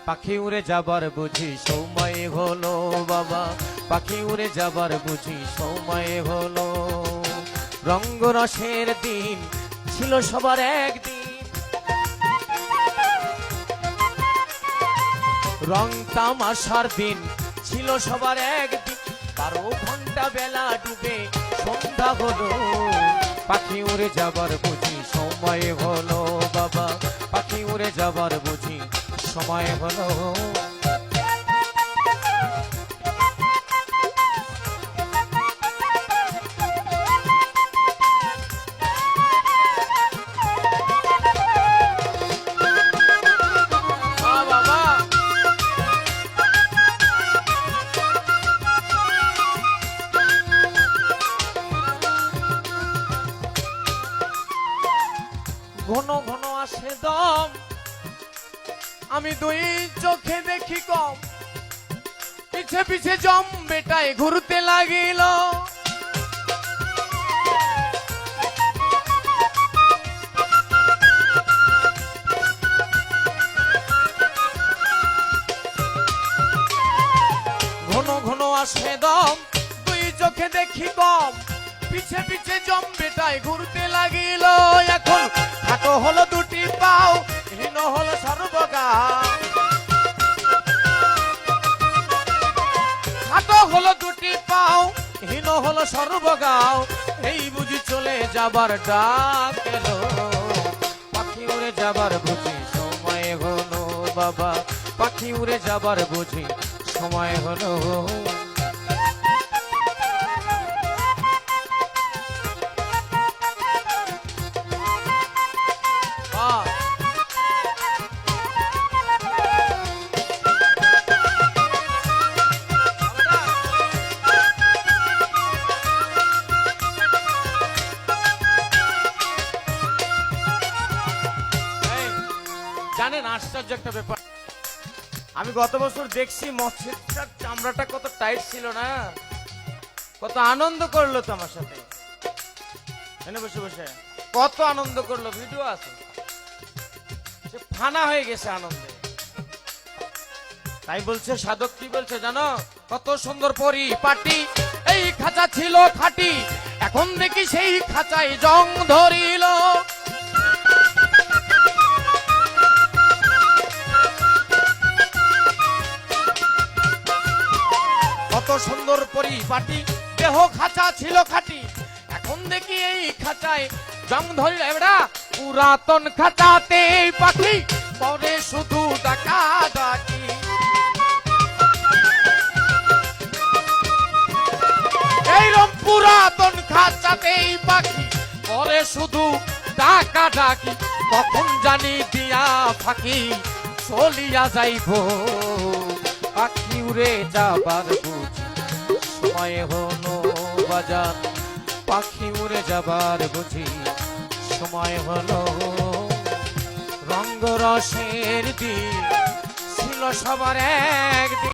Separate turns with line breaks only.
পাখি উড়ে যাবার বুঝি সময় হলো বাবা, পাখি উড়ে যাবার বুঝি সময় হলো। রঙ্গরসের দিন ছিল সবার একদিন, রং তামাশার দিন ছিল সবার একদিন। 12 ঘন্টা বেলা ডুবে সন্ধ্যা হলো, পাখি উড়ে যাবার বুঝি সময় হলো বাবা, পাখি উড়ে যাবার বুঝি সময় হলো। ঘন ঘন আসে দম, আমি 2 চোখে দেখি কম। পিছে পিছে জম বেটায় ঘুরতে লাগিল, ঘন ঘন আসে দম, 2 চোখে দেখি কম। পিছে পিছে জম বেটায় ঘুরতে লাগিল। এখন খাটো হলো 2টি পাও, হীন হলো সর্বগাও। খাটো হলো 2টি পাও, হীন হলো সর্বগাও। এই বুঝি চলে যাবার ডাক এলো, পাখি উড়ে যাবার বুঝি সময় হলো বাবা, পাখি উড়ে যাবার বুঝি সময় হলো। জানেন আশ্চর্য একটা ব্যাপার, আমি গত বছর দেখছি মৎস্যটার চামড়াটা কত টাইট ছিল না, কত আনন্দ করলো তো আমার সাথে এনে বসে বসে, কত আনন্দ করলো, ভিডিও আছে, সে ফানা হয়ে গেছে আনন্দে। তাই বলছে সাধক, কি বলছে জানো, কত সুন্দর পরিপাটি, এই খাঁচা ছিল খাঁটি, এখন দেখি সেই খাঁচায় জং ধরিল। কত সুন্দর পরিপাটি, দেহ খাঁচা ছিল খাঁটি, এখন দেখি এই খাঁচায় জং ধরিল। এবারে পুরাতন খাঁচাতে পাখি পরে শুধু ডাকা ডাকি, এইরকম পুরাতন খাঁচাতে পাখি পরে শুধু ডাকা ডাকি। কখন জানি দিয়া ফাঁকি চলিয়া যাইব, পাখি উড়ে যাবার বুঝি সময় হলো বাজার, পাখি উড়ে যাবার বুঝি সময় হলো। রঙ্গরসের দিন ছিল সবার একদিন।